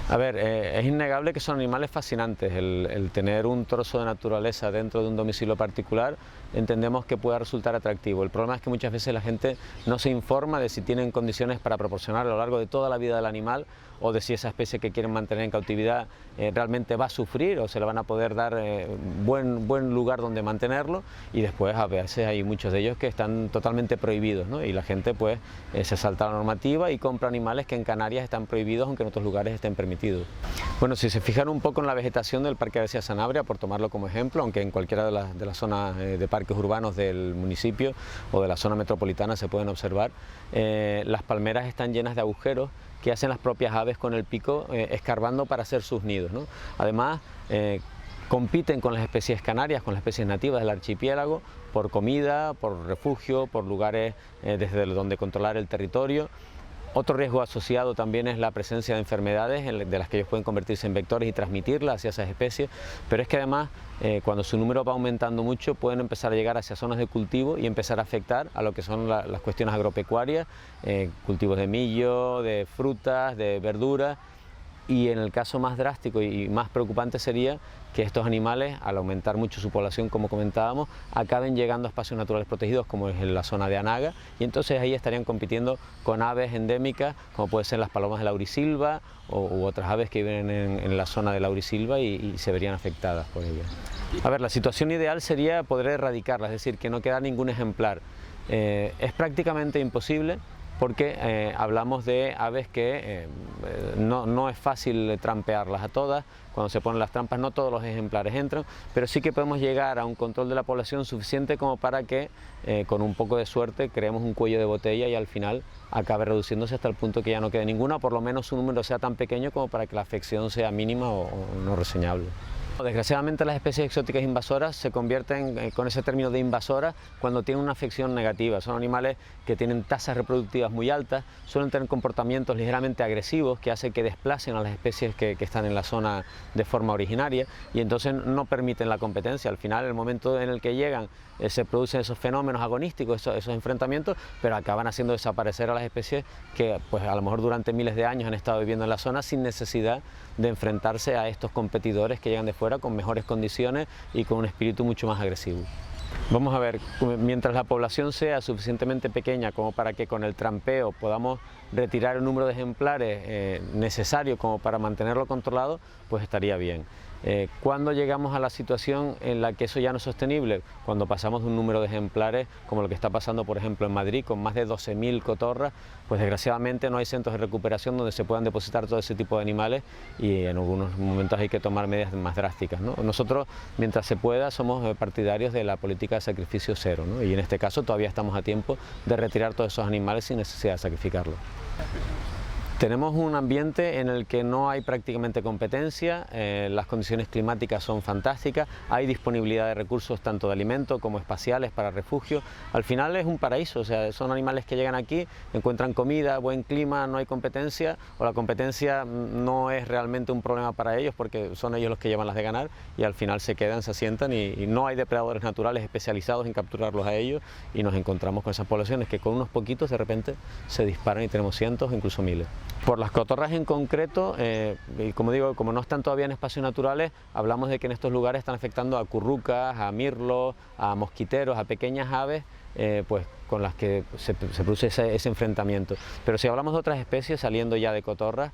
A ver, es innegable que son animales fascinantes. El tener un trozo de naturaleza dentro de un domicilio particular entendemos que pueda resultar atractivo. El problema es que muchas veces la gente no se informa de si tienen condiciones para proporcionar a lo largo de toda la vida del animal, o de si esa especie que quieren mantener en cautividad realmente va a sufrir o se le van a poder dar buen lugar donde mantenerlo, y después a veces hay muchos de ellos que están totalmente prohibidos, ¿no? Y la gente pues se salta la normativa y compra animales que en Canarias están prohibidos aunque en otros lugares estén permitidos. Bueno, si se fijan un poco en la vegetación del Parque García Sanabria, por tomarlo como ejemplo, aunque en cualquiera de las zonas de parques urbanos del municipio o de la zona metropolitana se pueden observar, las palmeras están llenas de agujeros que hacen las propias aves con el pico escarbando para hacer sus nidos, ¿no? Además, compiten con las especies canarias, con las especies nativas del archipiélago, por comida, por refugio, por lugares desde donde controlar el territorio. Otro riesgo asociado también es la presencia de enfermedades de las que ellos pueden convertirse en vectores y transmitirlas hacia esas especies, pero es que además cuando su número va aumentando mucho pueden empezar a llegar hacia zonas de cultivo y empezar a afectar a lo que son las cuestiones agropecuarias, cultivos de millo, de frutas, de verduras. Y en el caso más drástico y más preocupante sería que estos animales, al aumentar mucho su población, como comentábamos, acaben llegando a espacios naturales protegidos como es en la zona de Anaga, y entonces ahí estarían compitiendo con aves endémicas como pueden ser las palomas de laurisilva u otras aves que viven en la zona de laurisilva y se verían afectadas por ellas. A ver, la situación ideal sería poder erradicarlas, es decir, que no queda ningún ejemplar. Es prácticamente imposible, porque hablamos de aves que no es fácil trampearlas a todas. Cuando se ponen las trampas no todos los ejemplares entran, pero sí que podemos llegar a un control de la población suficiente como para que con un poco de suerte creemos un cuello de botella y al final acabe reduciéndose hasta el punto que ya no quede ninguna, o por lo menos su número sea tan pequeño como para que la afección sea mínima o no reseñable. Desgraciadamente las especies exóticas invasoras se convierten con ese término de invasoras cuando tienen una afección negativa. Son animales que tienen tasas reproductivas muy altas, suelen tener comportamientos ligeramente agresivos que hacen que desplacen a las especies que están en la zona de forma originaria, y entonces no permiten la competencia. Al final, el momento en el que llegan, se producen esos fenómenos agonísticos, esos enfrentamientos, pero acaban haciendo desaparecer a las especies que pues a lo mejor durante miles de años han estado viviendo en la zona sin necesidad de enfrentarse a estos competidores que llegan de fuera con mejores condiciones y con un espíritu mucho más agresivo. Vamos a ver, mientras la población sea suficientemente pequeña como para que con el trampeo podamos retirar el número de ejemplares necesario como para mantenerlo controlado, pues estaría bien. ¿Cuándo llegamos a la situación en la que eso ya no es sostenible? Cuando pasamos de un número de ejemplares como lo que está pasando por ejemplo en Madrid, con más de 12.000 cotorras, pues desgraciadamente no hay centros de recuperación donde se puedan depositar todo ese tipo de animales, y en algunos momentos hay que tomar medidas más drásticas, ¿no? Nosotros, mientras se pueda, somos partidarios de la política de sacrificio cero, ¿no? Y en este caso todavía estamos a tiempo de retirar todos esos animales sin necesidad de sacrificarlos. Tenemos un ambiente en el que no hay prácticamente competencia, las condiciones climáticas son fantásticas, hay disponibilidad de recursos tanto de alimento como espaciales para refugio. Al final es un paraíso, o sea, son animales que llegan aquí, encuentran comida, buen clima, no hay competencia, o la competencia no es realmente un problema para ellos porque son ellos los que llevan las de ganar, y al final se quedan, se asientan y no hay depredadores naturales especializados en capturarlos a ellos, y nos encontramos con esas poblaciones que con unos poquitos de repente se disparan y tenemos cientos, incluso miles. Por las cotorras en concreto, y como digo, como no están todavía en espacios naturales, hablamos de que en estos lugares están afectando a currucas, a mirlos, a mosquiteros, a pequeñas aves, pues con las que se produce ese enfrentamiento. Pero si hablamos de otras especies, saliendo ya de cotorras,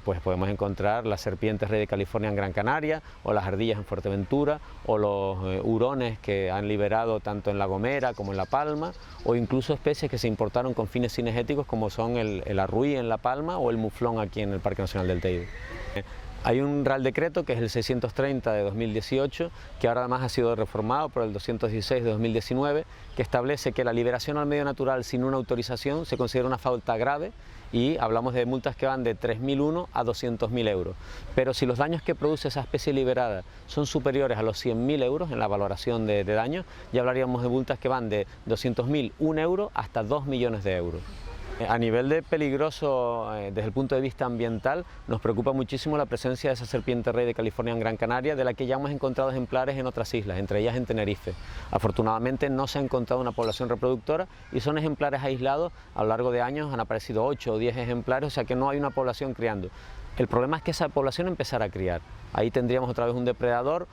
pues podemos encontrar las serpientes rey de California en Gran Canaria, o las ardillas en Fuerteventura, o los hurones que han liberado tanto en La Gomera como en La Palma, o incluso especies que se importaron con fines cinegéticos como son el arruí en La Palma o el muflón aquí en el Parque Nacional del Teide. Hay un Real Decreto, que es el 630 de 2018, que ahora además ha sido reformado por el 216 de 2019, que establece que la liberación al medio natural sin una autorización se considera una falta grave, y hablamos de multas que van de 3.001 a 200.000 euros. Pero si los daños que produce esa especie liberada son superiores a los 100.000 euros en la valoración de daños, ya hablaríamos de multas que van de 200.000, 1 euro hasta 2 millones de euros. A nivel de peligroso, desde el punto de vista ambiental, nos preocupa muchísimo la presencia de esa serpiente rey de California en Gran Canaria, de la que ya hemos encontrado ejemplares en otras islas, entre ellas en Tenerife. Afortunadamente no se ha encontrado una población reproductora y son ejemplares aislados. A lo largo de años han aparecido 8 o 10 ejemplares, o sea que no hay una población criando. El problema es que esa población empezara a criar. Ahí tendríamos otra vez un depredador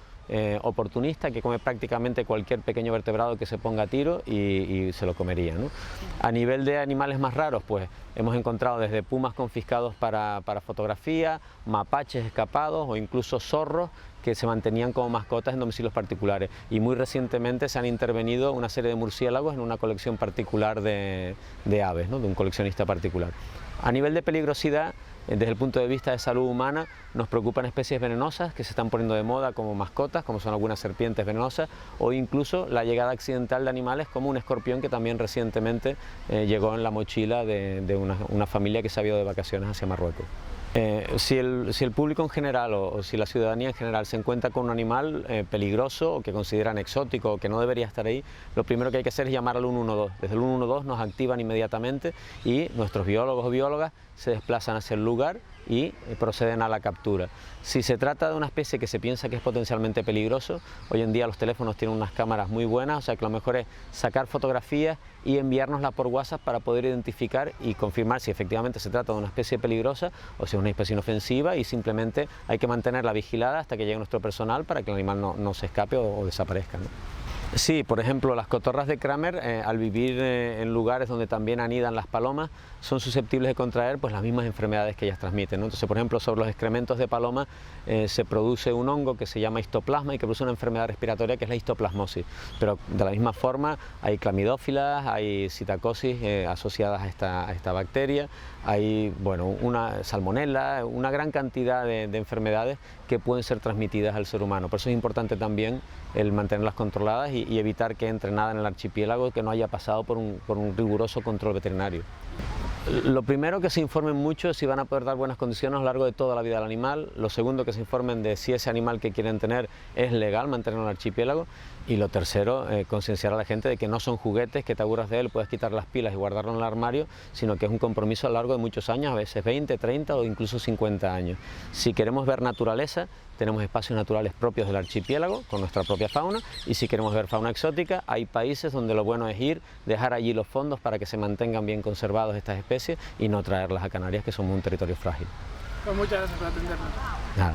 oportunista que come prácticamente cualquier pequeño vertebrado que se ponga a tiro y se lo comería, ¿no? A nivel de animales más raros, pues hemos encontrado desde pumas confiscados para fotografía, mapaches escapados o incluso zorros que se mantenían como mascotas en domicilios particulares, y muy recientemente se han intervenido una serie de murciélagos en una colección particular de aves, ¿no? De un coleccionista particular. A nivel de peligrosidad, desde el punto de vista de salud humana, nos preocupan especies venenosas que se están poniendo de moda como mascotas, como son algunas serpientes venenosas, o incluso la llegada accidental de animales como un escorpión que también recientemente llegó en la mochila de una familia que se había ido de vacaciones hacia Marruecos. Si el público en general o si la ciudadanía en general se encuentra con un animal peligroso o que consideran exótico o que no debería estar ahí, lo primero que hay que hacer es llamar al 112. Desde el 112 nos activan inmediatamente y nuestros biólogos o biólogas se desplazan hacia el lugar y proceden a la captura. Si se trata de una especie que se piensa que es potencialmente peligroso, hoy en día los teléfonos tienen unas cámaras muy buenas, o sea que lo mejor es sacar fotografías y enviárnoslas por WhatsApp para poder identificar y confirmar si efectivamente se trata de una especie peligrosa o si es una especie inofensiva, y simplemente hay que mantenerla vigilada hasta que llegue nuestro personal para que el animal no se escape o desaparezca, ¿no? Sí, por ejemplo, las cotorras de Kramer, al vivir en lugares donde también anidan las palomas, son susceptibles de contraer pues las mismas enfermedades que ellas transmiten, ¿no? Entonces, por ejemplo, sobre los excrementos de paloma se produce un hongo que se llama histoplasma y que produce una enfermedad respiratoria que es la histoplasmosis. Pero de la misma forma hay clamidófilas, hay citacosis asociadas a esta bacteria, hay una salmonela, una gran cantidad de enfermedades que pueden ser transmitidas al ser humano. Por eso es importante también el mantenerlas controladas y evitar que entre nada en el archipiélago que no haya pasado por un riguroso control veterinario. Lo primero, que se informen mucho si van a poder dar buenas condiciones a lo largo de toda la vida del animal. Lo segundo, que se informen de si ese animal que quieren tener es legal mantenerlo en el archipiélago. Y lo tercero, concienciar a la gente de que no son juguetes que te aburras de él, puedes quitar las pilas y guardarlo en el armario, sino que es un compromiso a lo largo de muchos años, a veces 20, 30 o incluso 50 años. Si queremos ver naturaleza, tenemos espacios naturales propios del archipiélago con nuestra propia fauna, y si queremos ver fauna exótica, hay países donde lo bueno es ir, dejar allí los fondos para que se mantengan bien conservados estas especies y no traerlas a Canarias, que somos un territorio frágil. Pues muchas gracias por atendernos. Nada.